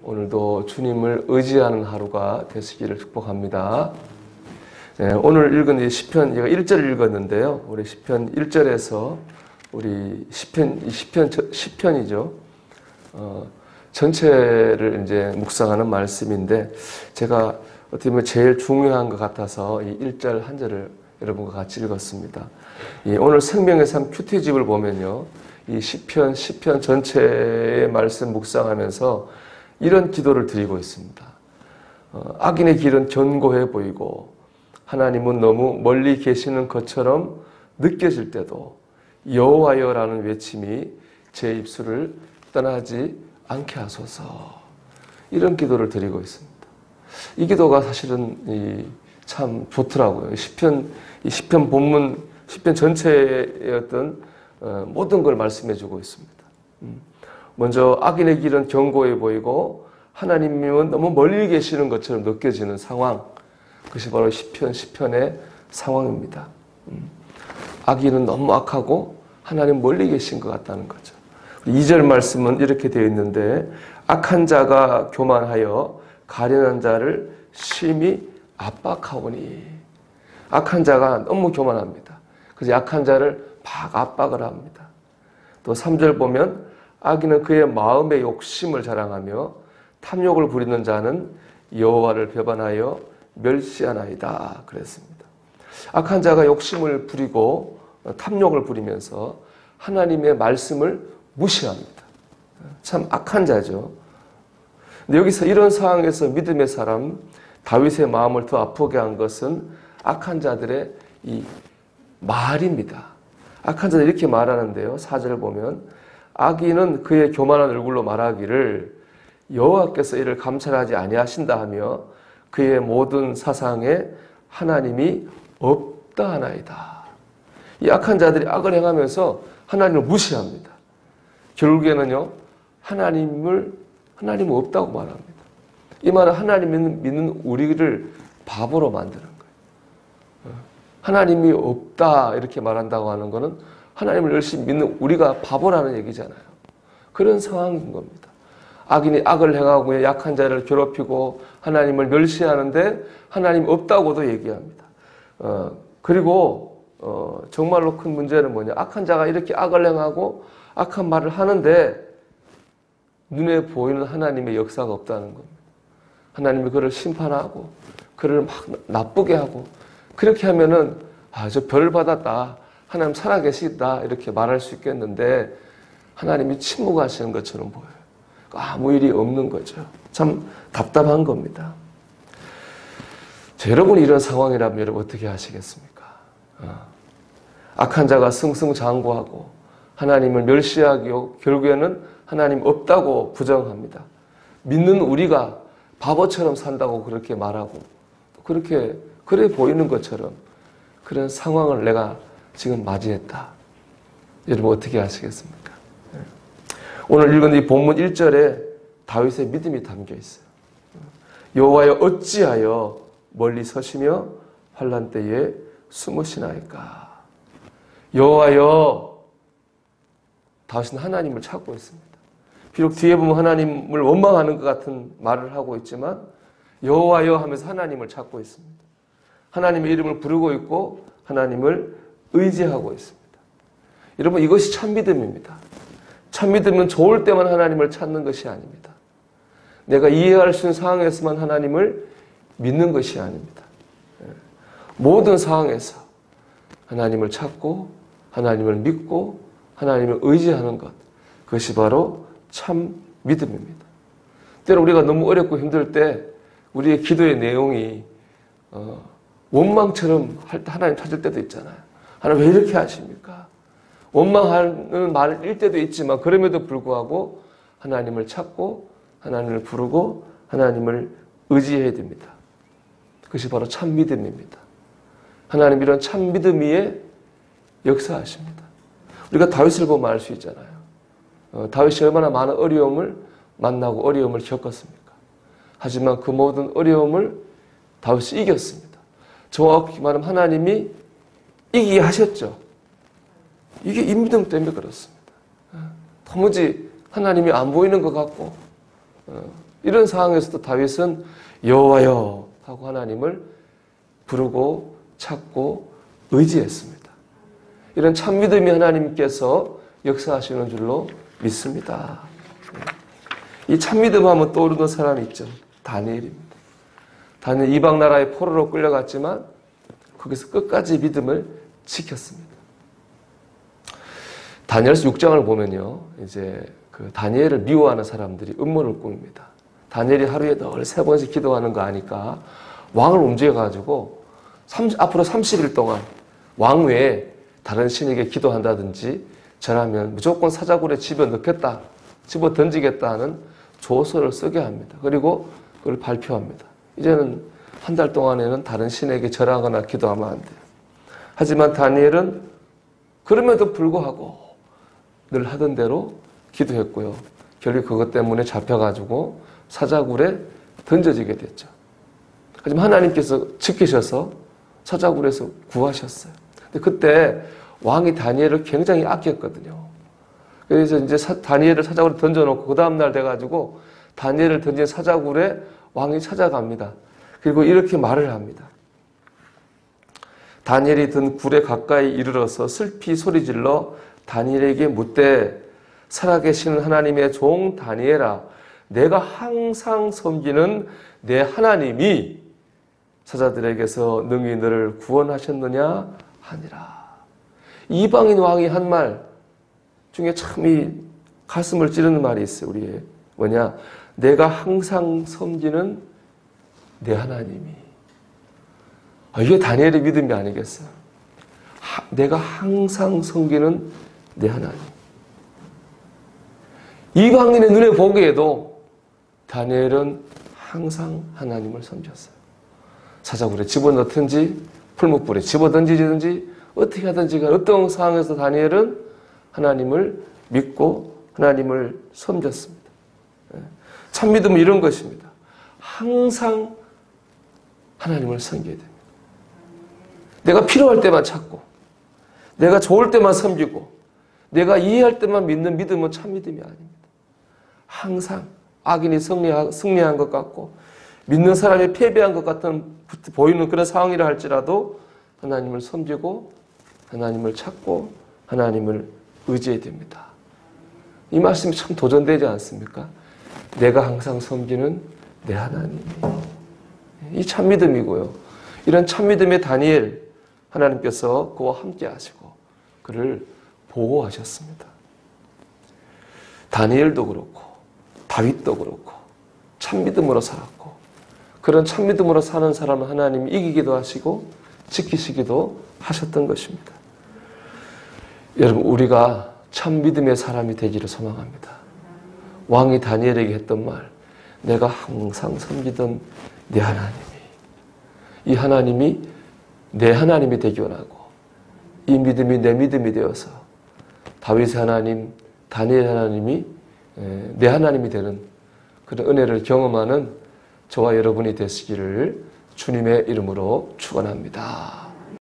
오늘도 주님을 의지하는 하루가 되시기를 축복합니다. 네, 오늘 읽은 이 시편, 제가 1절 읽었는데요. 우리 시편 1절에서 우리 시편이죠. 전체를 이제 묵상하는 말씀인데, 제가 어떻게 보면 제일 중요한 것 같아서 이 1절 한 절을 여러분과 같이 읽었습니다. 오늘 생명의 삶 큐티집을 보면요, 이 시편 전체의 말씀 묵상하면서 이런 기도를 드리고 있습니다. 악인의 길은 견고해 보이고 하나님은 너무 멀리 계시는 것처럼 느껴질 때도 여호와여라는 외침이 제 입술을 떠나지 않게 하소서. 이런 기도를 드리고 있습니다. 이 기도가 사실은 참 좋더라고요. 시편 본문, 시편 전체의 어떤 모든 걸 말씀해주고 있습니다. 먼저 악인의 길은 견고해 보이고 하나님은 너무 멀리 계시는 것처럼 느껴지는 상황, 그것이 바로 시편의 상황입니다. 악인은 너무 악하고 하나님 멀리 계신 것 같다는 거죠. 2절 말씀은 이렇게 되어 있는데, 악한 자가 교만하여 가련한 자를 심히 압박하오니. 악한 자가 너무 교만합니다. 그래서 약한 자를 막 압박을 합니다. 또 3절 보면 악인은 그의 마음의 욕심을 자랑하며 탐욕을 부리는 자는 여호와를 배반하여 멸시하나이다 그랬습니다. 악한 자가 욕심을 부리고 탐욕을 부리면서 하나님의 말씀을 무시합니다. 참 악한 자죠. 근데 여기서 이런 상황에서 믿음의 사람 다윗의 마음을 더 아프게 한 것은 악한 자들의 이 말입니다. 악한 자들이 이렇게 말하는데요. 4절을 보면 악인은 그의 교만한 얼굴로 말하기를 여호와께서 이를 감찰하지 아니하신다 하며 그의 모든 사상에 하나님이 없다 하나이다. 이 악한 자들이 악을 행하면서 하나님을 무시합니다. 결국에는요, 하나님은 없다고 말합니다. 이 말은 하나님 믿는 우리를 바보로 만드는 거예요. 하나님이 없다 이렇게 말한다고 하는 것은 하나님을 열심히 믿는 우리가 바보라는 얘기잖아요. 그런 상황인 겁니다. 악인이 악을 행하고 약한 자를 괴롭히고 하나님을 멸시하는데 하나님 없다고도 얘기합니다. 그리고 정말로 큰 문제는 뭐냐, 악한 자가 이렇게 악을 행하고 악한 말을 하는데 눈에 보이는 하나님의 역사가 없다는 겁니다. 하나님이 그를 심판하고 그를 막 나쁘게 하고, 그렇게 하면은 저 벌 받았다, 하나님 살아계시다 이렇게 말할 수 있겠는데 하나님이 침묵하시는 것처럼 보여요. 아무 일이 없는 거죠. 참 답답한 겁니다. 여러분이 이런 상황이라면 여러분 어떻게 하시겠습니까? 악한 자가 승승장구하고 하나님을 멸시하고 결국에는 하나님 없다고 부정합니다. 믿는 우리가 바보처럼 산다고 그렇게 말하고 그래 보이는 것처럼 그런 상황을 내가 지금 맞이했다. 여러분 어떻게 하시겠습니까? 오늘 읽은 이 본문 1절에 다윗의 믿음이 담겨 있어요. 여호와여 어찌하여 멀리 서시며 환난 때에 숨으시나이까. 여호와여, 다윗은 하나님을 찾고 있습니다. 비록 뒤에 보면 하나님을 원망하는 것 같은 말을 하고 있지만 여호와여 하면서 하나님을 찾고 있습니다. 하나님의 이름을 부르고 있고 하나님을 의지하고 있습니다. 여러분, 이것이 참 믿음입니다. 참 믿음은 좋을 때만 하나님을 찾는 것이 아닙니다. 내가 이해할 수 있는 상황에서만 하나님을 믿는 것이 아닙니다. 모든 상황에서 하나님을 찾고 하나님을 믿고 하나님을 의지하는 것, 그것이 바로 참 믿음입니다. 때로 우리가 너무 어렵고 힘들 때 우리의 기도의 내용이 원망처럼 하나님 찾을 때도 있잖아요. 하나님 왜 이렇게 하십니까? 원망하는 말을 일 때도 있지만 그럼에도 불구하고 하나님을 찾고 하나님을 부르고 하나님을 의지해야 됩니다. 그것이 바로 참 믿음입니다. 하나님 이런 참 믿음 위에 역사하십니다. 우리가 다윗을 보면 알 수 있잖아요. 다윗이 얼마나 많은 어려움을 만나고 어려움을 겪었습니까? 하지만 그 모든 어려움을 다윗이 이겼습니다. 정확히 말하면 하나님이 이기게 하셨죠. 이게 이 믿음 때문에 그렇습니다. 도무지 하나님이 안 보이는 것 같고 이런 상황에서도 다윗은 여호와여 하고 하나님을 부르고 찾고 의지했습니다. 이런 참믿음이 하나님께서 역사하시는 줄로 믿습니다. 이 참믿음 하면 떠오르는 사람이 있죠. 다니엘입니다. 다니엘 이방 나라의 포로로 끌려갔지만 거기서 끝까지 믿음을 지켰습니다. 다니엘서 6장을 보면요, 이제 그 다니엘을 미워하는 사람들이 음모를 꾸밉니다. 다니엘이 하루에 늘 3번씩 기도하는 거 아니까 왕을 움직여가지고 앞으로 30일 동안 왕 외에 다른 신에게 기도한다든지 저라면 무조건 사자굴에 집어넣겠다, 집어 던지겠다 하는 조서를 쓰게 합니다. 그리고 그걸 발표합니다. 이제는 한 달 동안에는 다른 신에게 절하거나 기도하면 안 돼요. 하지만 다니엘은 그럼에도 불구하고 늘 하던 대로 기도했고요. 결국 그것 때문에 잡혀가지고 사자굴에 던져지게 됐죠. 하지만 하나님께서 지키셔서 사자굴에서 구하셨어요. 근데 그때 왕이 다니엘을 굉장히 아꼈거든요. 그래서 이제 다니엘을 사자굴에 던져놓고 그 다음날 돼가지고 다니엘을 던진 사자굴에 왕이 찾아갑니다. 그리고 이렇게 말을 합니다. 다니엘이 든 굴에 가까이 이르러서 슬피 소리질러 다니엘에게 묻되 살아계신 하나님의 종 다니엘아, 내가 항상 섬기는 내 하나님이 사자들에게서 능히 너를 구원하셨느냐 하니라. 이방인 왕이 한 말 중에 참 이 가슴을 찌르는 말이 있어요. 우리의 뭐냐? 내가 항상 섬기는 내 하나님이. 이게 다니엘의 믿음이 아니겠어요? 내가 항상 섬기는 내 하나님. 이방인의 눈에 보기에도 다니엘은 항상 하나님을 섬겼어요. 사자굴에 집어넣든지 풀무불에 집어던지든지 어떻게 하든지 어떤 상황에서 다니엘은 하나님을 믿고 하나님을 섬겼습니다. 참 믿음은 이런 것입니다. 항상 하나님을 섬겨야 됩니다. 내가 필요할 때만 찾고 내가 좋을 때만 섬기고 내가 이해할 때만 믿는 믿음은 참 믿음이 아닙니다. 항상 악인이 승리한 것 같고 믿는 사람이 패배한 것 같은 보이는 그런 상황이라 할지라도 하나님을 섬기고 하나님을 찾고 하나님을 의지해야 됩니다. 이 말씀이 참 도전되지 않습니까? 내가 항상 섬기는 내 하나님이. 이 참믿음이고요. 이런 참믿음의 다니엘 하나님께서 그와 함께 하시고 그를 보호하셨습니다. 다니엘도 그렇고 다윗도 그렇고 참믿음으로 살았고 그런 참믿음으로 사는 사람은 하나님이 이기기도 하시고 지키시기도 하셨던 것입니다. 여러분, 우리가 참믿음의 사람이 되기를 소망합니다. 왕이 다니엘에게 했던 말, 내가 항상 섬기던 내 하나님이, 이 하나님이 내 하나님이 되기 원하고 이 믿음이 내 믿음이 되어서 다윗의 하나님, 다니엘 하나님이 내 하나님이 되는 그런 은혜를 경험하는 저와 여러분이 되시기를 주님의 이름으로 축원합니다.